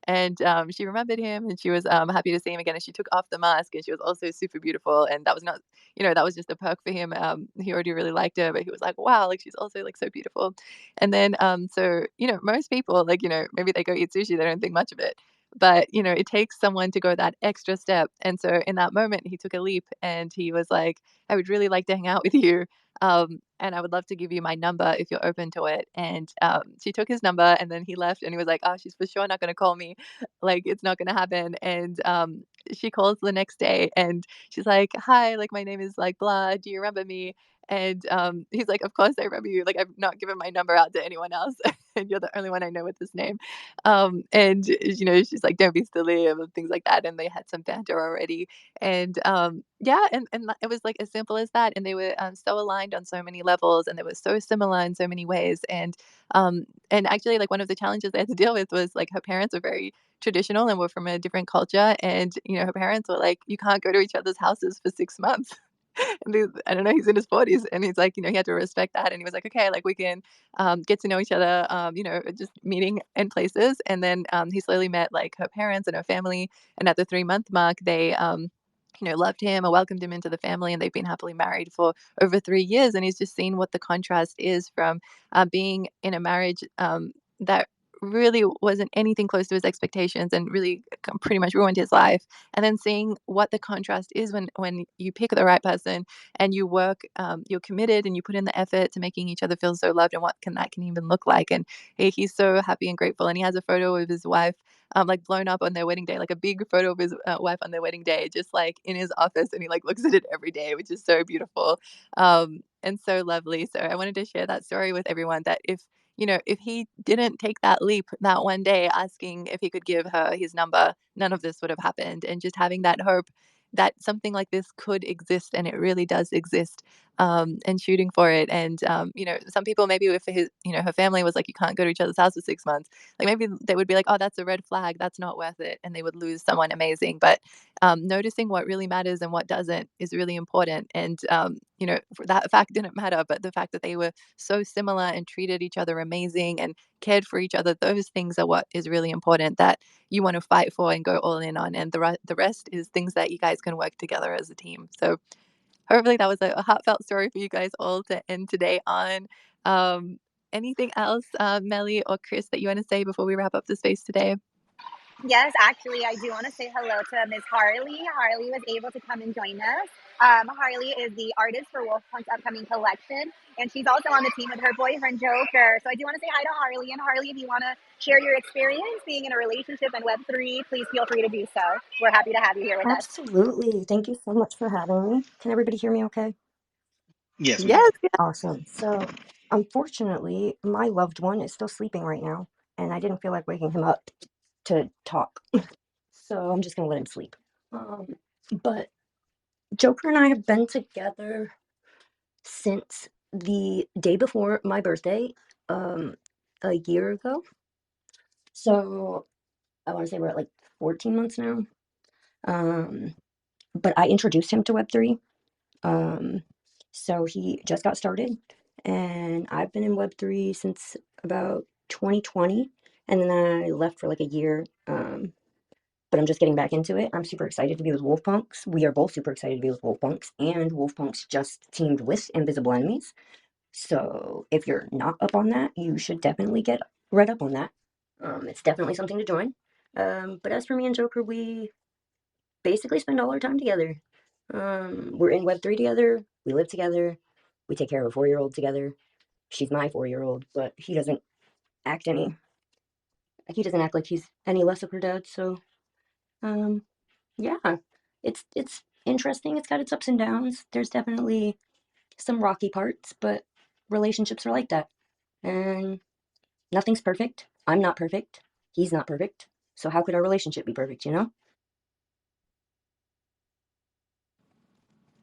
And she remembered him, and she was happy to see him again. And she took off the mask, and she was also super beautiful. And that was not, that was just a perk for him. He already really liked her, but he was like, wow, like she's also like so beautiful. And then, so, most people, like, maybe they go eat sushi, they don't think much of it. But, it takes someone to go that extra step. And so in that moment, he took a leap, and he was like, I would really like to hang out with you. And I would love to give you my number if you're open to it. And she took his number, and then he left, and he was like, oh, she's for sure not going to call me. Like, it's not going to happen. And she calls the next day, and she's like, hi, like, my name is like blah. Do you remember me? And he's like, of course I remember you. Like, I've not given my number out to anyone else. And you're the only one I know with this name. And, she's like, don't be silly, and things like that. And they had some banter already. And yeah, and it was like as simple as that. And they were so aligned on so many levels, and they were so similar in so many ways. And actually, like, one of the challenges they had to deal with was like her parents were very traditional and were from a different culture. And, her parents were like, you can't go to each other's houses for 6 months. And I don't know, he's in his 40s, and he's like, he had to respect that. And he was like, okay, like we can get to know each other, just meeting in places. And then he slowly met like her parents and her family. And at the 3-month mark, they, loved him or welcomed him into the family, and they've been happily married for over 3 years. And he's just seen what the contrast is from being in a marriage that really wasn't anything close to his expectations and really pretty much ruined his life. And then seeing what the contrast is when you pick the right person and you work, you're committed and you put in the effort to making each other feel so loved, and what can even look like. And he's so happy and grateful. And he has a photo of his wife, like blown up on their wedding day, like a big photo of his wife on their wedding day, just like in his office, and he like looks at it every day, which is so beautiful, and so lovely. So I wanted to share that story with everyone, that if he didn't take that leap that one day asking if he could give her his number, none of this would have happened. And just having that hope that something like this could exist, and it really does exist, and shooting for it. And, some people, maybe if her family was like, you can't go to each other's house for 6 months, like maybe they would be like, oh, that's a red flag. That's not worth it. And they would lose someone amazing. But noticing what really matters and what doesn't is really important. And, that fact didn't matter, but the fact that they were so similar and treated each other amazing and cared for each other, those things are what is really important, that you want to fight for and go all in on. And the rest is things that you guys can work together as a team. So hopefully that was a heartfelt story for you guys all to end today on. Um, Anything else, Melly or Chris, that you want to say before we wrap up the space today? Yes, actually, I do want to say hello to Miss Harley. Harley was able to come and join us. Harley is the artist for Wolfpunk's upcoming collection, and she's also on the team with her boyfriend Joker. So I do want to say hi to Harley. And Harley, if you want to share your experience being in a relationship in Web3, please feel free to do so. We're happy to have you here with us. Absolutely. Thank you so much for having me. Can everybody hear me okay? Yes, we can. Yes, yes. Awesome. So, unfortunately, my loved one is still sleeping right now, and I didn't feel like waking him up to talk. So, I'm just going to let him sleep. But Joker and I have been together since the day before my birthday, a year ago. So, I want to say we're at like 14 months now. But I introduced him to Web3. So he just got started, and I've been in Web3 since about 2020, and then I left for like a year. But I'm just getting back into it. I'm super excited to be with Wolfpunks. We are both super excited to be with Wolfpunks, and Wolfpunks just teamed with Invisible Enemies. So if you're not up on that, you should definitely get read up on that. It's definitely something to join. But as for me and Joker, we basically spend all our time together. We're in Web3 together. We live together. We take care of a 4-year-old together. She's my 4-year-old, but act any he doesn't act like he's any less of her dad. So, yeah, it's interesting. It's got its ups and downs. There's definitely some rocky parts, but relationships are like that, and nothing's perfect. I'm not perfect. He's not perfect. So how could our relationship be perfect?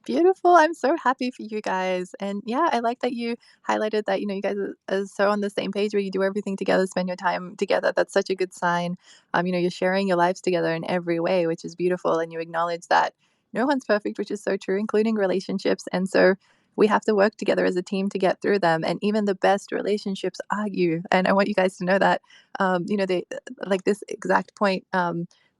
Beautiful. I'm so happy for you guys. And yeah, I like that you highlighted that, you guys are so on the same page where you do everything together, spend your time together. That's such a good sign. You're sharing your lives together in every way, which is beautiful. And you acknowledge that no one's perfect, which is so true, including relationships. And so we have to work together as a team to get through them. And even the best relationships argue. And I want you guys to know that, they like this exact point.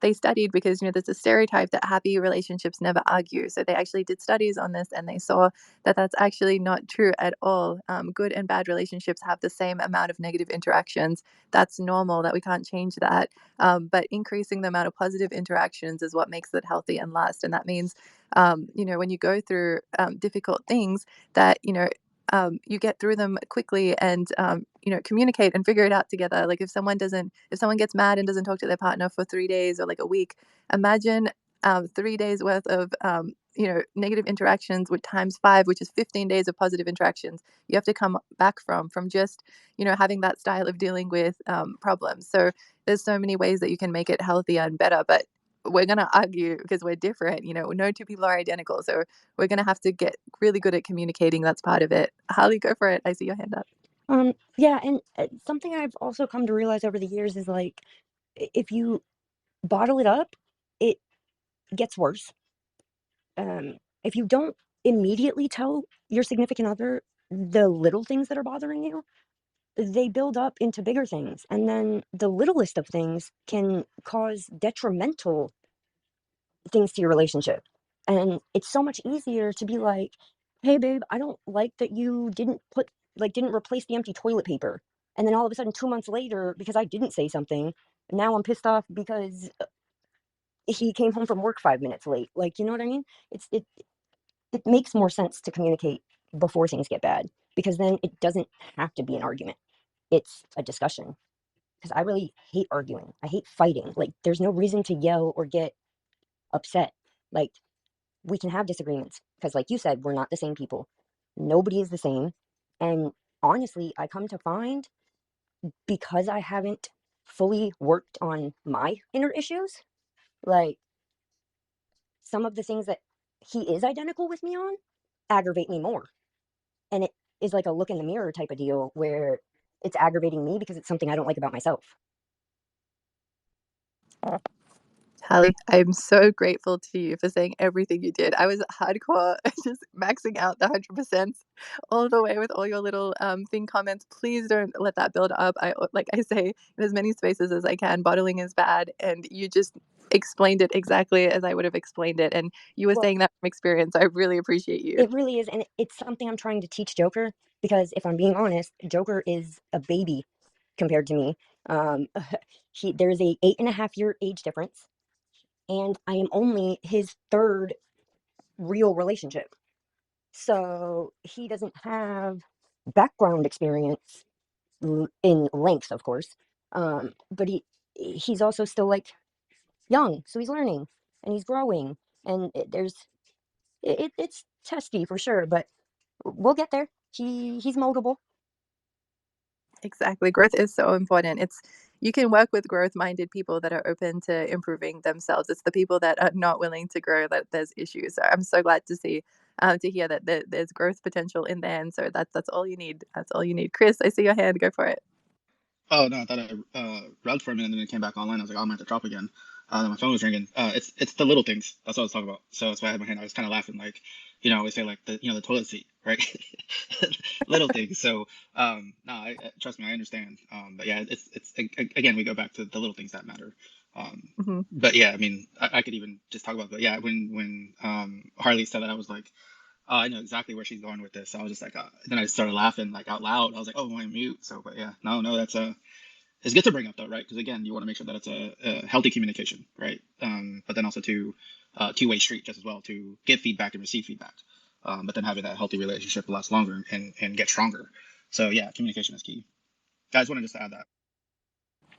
They studied because there's a stereotype that happy relationships never argue, so they actually did studies on this and they saw that that's actually not true at all. Good and bad relationships have the same amount of negative interactions. That's normal, that we can't change that. But increasing the amount of positive interactions is what makes it healthy and last. And that means when you go through difficult things, that you get through them quickly and communicate and figure it out together. Like if someone gets mad and doesn't talk to their partner for 3 days or like a week, imagine 3 days worth of negative interactions with times 5, which is 15 days of positive interactions. You have to come back from just having that style of dealing with problems. So there's so many ways that you can make it healthier and better, but we're going to argue because we're different. No two people are identical, so we're going to have to get really good at communicating. That's part of it. Harley, go for it. I see your hand up. Yeah, and something I've also come to realize over the years is like if you bottle it up, it gets worse. If you don't immediately tell your significant other the little things that are bothering you, they build up into bigger things. And then the littlest of things can cause detrimental things to your relationship. And it's so much easier to be like, hey, babe, I don't like that you didn't replace the empty toilet paper. And then all of a sudden, 2 months later, because I didn't say something, now I'm pissed off because he came home from work 5 minutes late. Like, you know what I mean? It makes more sense to communicate before things get bad, because then it doesn't have to be an argument. It's a discussion. Because I really hate arguing. I hate fighting. Like, there's no reason to yell or get upset. Like, we can have disagreements because, like you said, we're not the same people. Nobody is the same. And honestly, I come to find, because I haven't fully worked on my inner issues, like some of the things that he is identical with me on aggravate me more. And it is like a look in the mirror type of deal where it's aggravating me because it's something I don't like about myself. Hallie, I'm so grateful to you for saying everything you did. I was hardcore, just maxing out the 100% all the way with all your little thing comments. Please don't let that build up. Like I say, in as many spaces as I can, bottling is bad, and you just explained it exactly as I would have explained it. And you were Well, saying that from experience. I really appreciate you. it really is. And it's something I'm trying to teach Joker because if I'm being honest, Joker is a baby compared to me. Um, there's a 8.5 year age difference, and I am only his third real relationship. So he doesn't have background experience in length, of course. But he's also still like young, so he's learning and he's growing, and it's testy for sure, but we'll get there. He's moldable. Exactly. Growth is so important. You can work with growth-minded people that are open to improving themselves. It's the people that are not willing to grow that there's issues. So I'm so glad to hear that there's growth potential in there. And so that's all you need. That's all you need. Chris, I see your hand. Go for it. Oh no, I thought I rubbed for a minute and then it came back online. I was like, oh, I'm gonna have to drop again. Then my phone was ringing. It's the little things. That's what I was talking about. So that's why I had my hand. I was kind of laughing, like, I always say like the toilet seat, right? Little things. So no, trust me, I understand. But yeah, again, we go back to the little things that matter. Hmm. But yeah, I mean, I could even just talk about. But yeah, when Harley said that, I was like, oh, I know exactly where she's going with this. So I was just like, then I started laughing like out loud. I was like, oh, I'm on mute. So, but yeah, no, that's it's good to bring up though, right? Because again, you want to make sure that it's a healthy communication, right? But then also to two-way street just as well to give feedback and receive feedback. But then having that healthy relationship last longer and get stronger. So yeah, communication is key. Guys, want to just add that.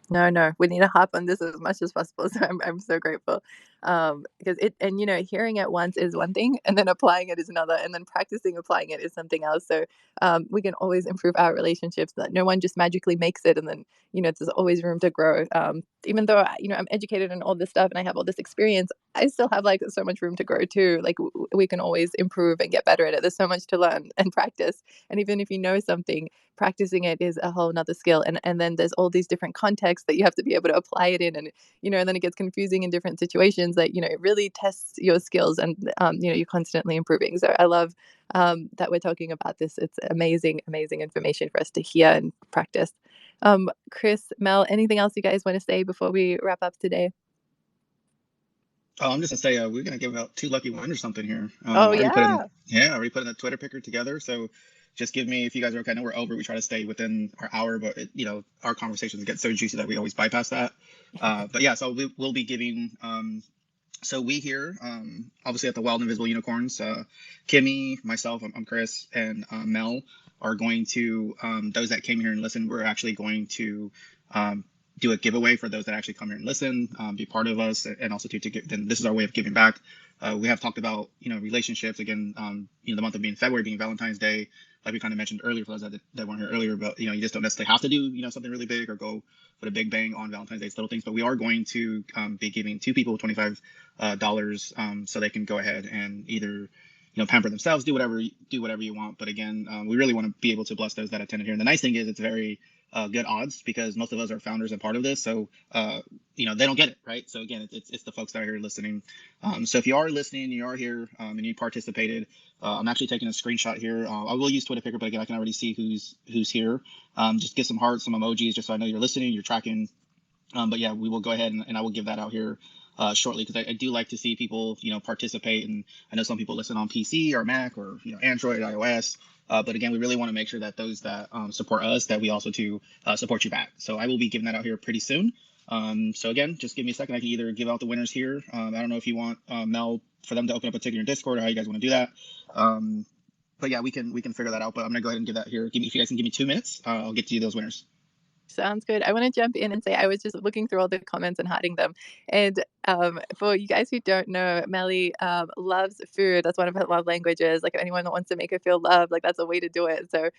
No, we need to hop on this as much as possible. So I'm so grateful. Because hearing it once is one thing, and then applying it is another, and then practicing applying it is something else. So we can always improve our relationships. That no one just magically makes it, and then there's always room to grow. even though I'm educated in all this stuff and I have all this experience, I still have like so much room to grow too. Like we can always improve and get better at it. There's so much to learn and practice. And even if you know something, practicing it is a whole nother skill. And then there's all these different contexts that you have to be able to apply it in. And and then it gets confusing in different situations that it really tests your skills, and you're constantly improving. So I love that we're talking about this. It's amazing, amazing information for us to hear and practice. Chris, Mel, anything else you guys want to say before we wrap up today? Oh, I'm just gonna say we're gonna give out 2 lucky winners or something here. Oh, I yeah. already put in the Twitter picker together. So just give me, if you guys are okay. I know we're over. We try to stay within our hour, but our conversations get so juicy that we always bypass that. But yeah, so we'll be giving. So we here, obviously at the Wild Invisible Unicorns, Kimmy, myself, I'm Chris, and Mel are going to, those that came here and listened, we're actually going to do a giveaway for those that actually come here and listen, be part of us, and also to give. Then this is our way of giving back. We have talked about relationships again. The month of being February being Valentine's Day, like we kind of mentioned earlier for those that weren't here earlier. But you just don't necessarily have to do something really big or go put a big bang on Valentine's Day. It's little things, but we are going to be giving 2 people $25 so they can go ahead and either pamper themselves, do whatever you want. But again, we really want to be able to bless those that attended here. And the nice thing is it's very good odds because most of us are founders and part of this, so they don't get it, right? So again, it's the folks that are here listening. So if you are listening, you are here, and you participated, I'm actually taking a screenshot here. I will use Twitter Picker, but again, I can already see who's here. Just get some hearts, some emojis, just so I know you're listening, you're tracking. But yeah, we will go ahead and I will give that out here shortly because I do like to see people participate, and I know some people listen on PC or Mac or Android, iOS. But again, we really want to make sure that those that support us, that we also support you back. So I will be giving that out here pretty soon. So again, just give me a second. I can either give out the winners here. I don't know if you want Mel for them to open up a ticket in your Discord or how you guys want to do that. But yeah, we can figure that out. But I'm gonna go ahead and give that here. If you guys can give me 2 minutes, I'll get to you those winners. Sounds good. I want to jump in and say I was just looking through all the comments and hiding them. And for you guys who don't know, Melly loves food. That's one of her love languages. Like anyone that wants to make her feel loved, like that's a way to do it. So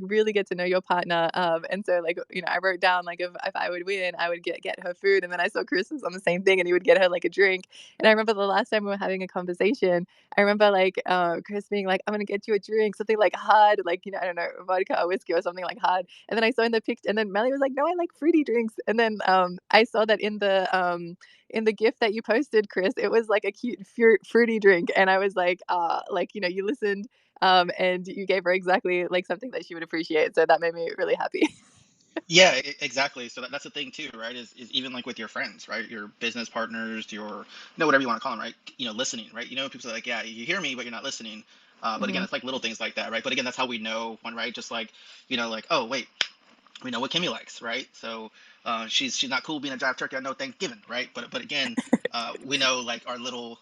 really get to know your partner. And so like I wrote down like if I would win, I would get her food. And then I saw Chris was on the same thing, and he would get her like a drink. And I remember the last time we were having a conversation, I remember like Chris being like, "I'm gonna get you a drink, something like hard, like I don't know, vodka or whiskey or something like hard." And then I saw in the picture, and then Melly was like, "No, I like fruity drinks." And then I saw that in the gift that you posted, Chris, it was like a cute fruity drink, and I was like, you listened, and you gave her exactly like something that she would appreciate. So that made me really happy. Yeah, exactly. So that's the thing too, right? Is even like with your friends, right? Your business partners, your whatever you want to call them, right? Listening, right? People are like, yeah, you hear me, but you're not listening. But again, Mhm. it's like little things like that, right? But again, that's how we know one, right? Just like, like, oh wait, we know what Kimmy likes, right? So she's not cool being a jive turkey on no Thanksgiving, right? But again, we know like our little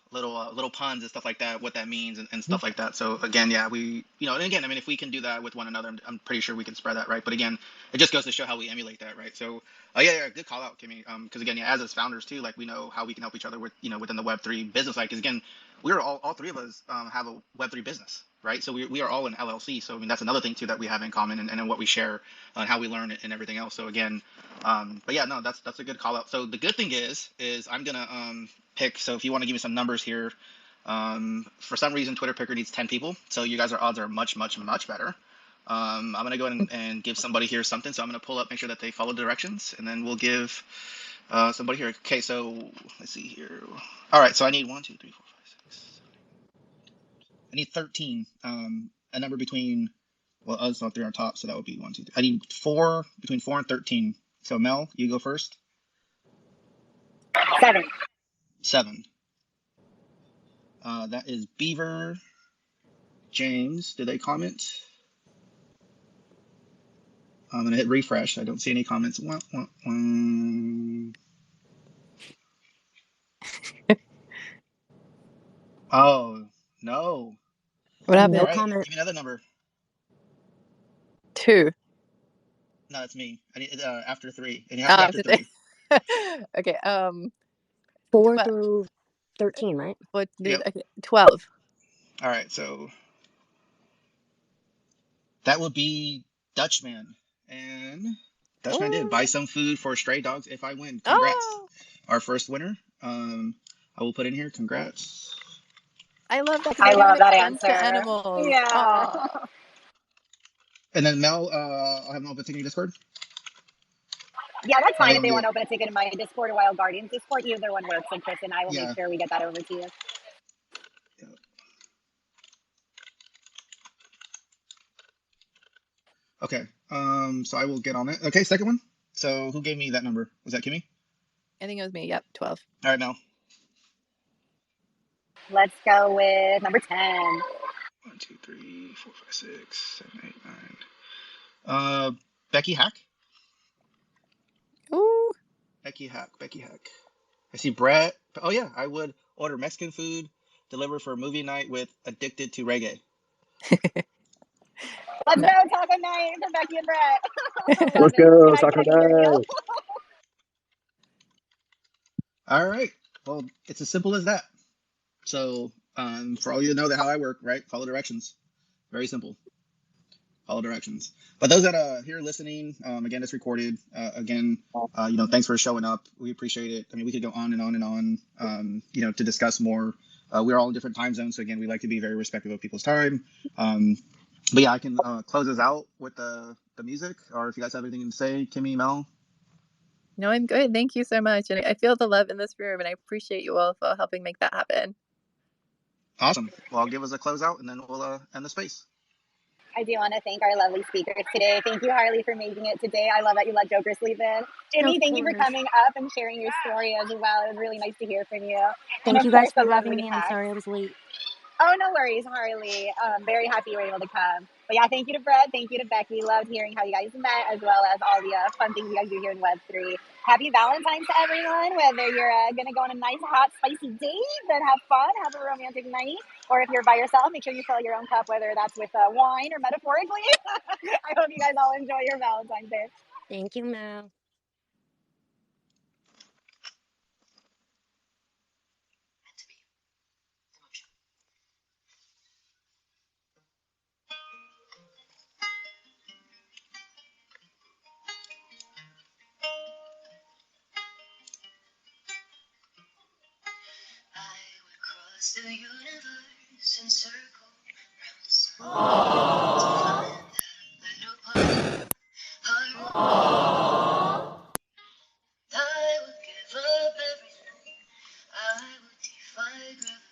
puns and stuff like that, what that means and stuff like that. So again, yeah, we and again, I mean, if we can do that with one another, I'm pretty sure we can spread that, right? But again, it just goes to show how we emulate that, right? So yeah, good call out, Kimmy. Because again, yeah, as founders too, like we know how we can help each other with within the Web3 business side. Because again, we're all 3 of us have a Web3 business, right? So we are all in LLC. So I mean, that's another thing too that we have in common, and what we share on how we learn it and everything else. So again, but yeah, no, that's a good call out. So the good thing is I'm gonna pick. So if you want to give me some numbers here, for some reason Twitter Picker needs 10 people. So you guys' odds are much better. I'm gonna go ahead and give somebody here something. So I'm gonna pull up, make sure that they follow directions, and then we'll give somebody here. Okay, so let's see here. All right, so I need 1, 2, 3, 4, 5, 6. I need 13. A number between, well, us all 3 on top, so that would be 1, 2, 3. I need 4, between 4 and 13. So Mel, you go first. 7. 7. That is Beaver. James, did they comment? I'm gonna hit refresh. I don't see any comments. Oh no! What All No happened? right, comment. give me another number. 2. No, that's me. I need after 3. It has to be after Today. 3. Okay. 4 12. through 13, right? Yep. Okay, 12. All right, so that would be Dutchman. And Dutchman did buy some food for stray dogs if I win. Congrats. Oh, Our first winner. I will put in here. Congrats. I love that because I they're giving love it that fun to answer. animals. Yeah. Oh, And then Mel, I'll have Mel open ticket in Discord. Yeah, that's And fine if then they want to open a ticket in my Discord or Wild Guardians Discord. Either one works, and Chris and I will make yeah. sure we get that over to you. Okay. So I will get on it. Okay, second one. So who gave me that number? Was that Kimmy? I think it was me. Yep, 12. All right, Mel. Let's go with number 10. 1, 2, 3, 4, 5, 6, 7, 8, 9. Becky Hack. Ooh. Becky Hack. I see Brett. Oh yeah, I would order Mexican food delivered for a movie night with Addicted to Reggae. Let's No. go taco night for Becky and Brett. Love Let's it. go, Can I Taco get your meal? Night. All right. Well, it's as simple as that. So, for all you know that how I work, right? Follow directions. Very simple. Follow directions. But those that here listening, again, it's recorded. Again, thanks for showing up. We appreciate it. I mean, we could go on and on and on. To discuss more. We're all in different time zones, so again, we like to be very respectful of people's time. But yeah, I can close us out with the music, or if you guys have anything to say, Kimmy, Mel. No, I'm good. Thank you so much. And I feel the love in this room, and I appreciate you all for helping make that happen. Awesome. Well, I'll give us a closeout, and then we'll end the space. I do want to thank our lovely speakers today. Thank you, Harley, for making it today. I love that you let Joker sleep in. Jimmy, thank you for coming up and sharing your story as well. It was really nice to hear from you. Thank And you of guys course, for the having lovely me. I'm Hack. sorry I was late. Oh, no worries, Harley. Very happy you were able to come. But yeah, thank you to Brett. Thank you to Becky. Loved hearing how you guys met, as well as all the fun things you guys do here in Web3. Happy Valentine's to everyone. Whether you're going to go on a nice, hot, spicy date, then have fun, have a romantic night. Or if you're by yourself, make sure you fill your own cup, whether that's with wine or metaphorically. I hope you guys all enjoy your Valentine's Day. Thank you, Mel. The universe and circle around the sun to find that little part. I would give up everything. I would defy gravity.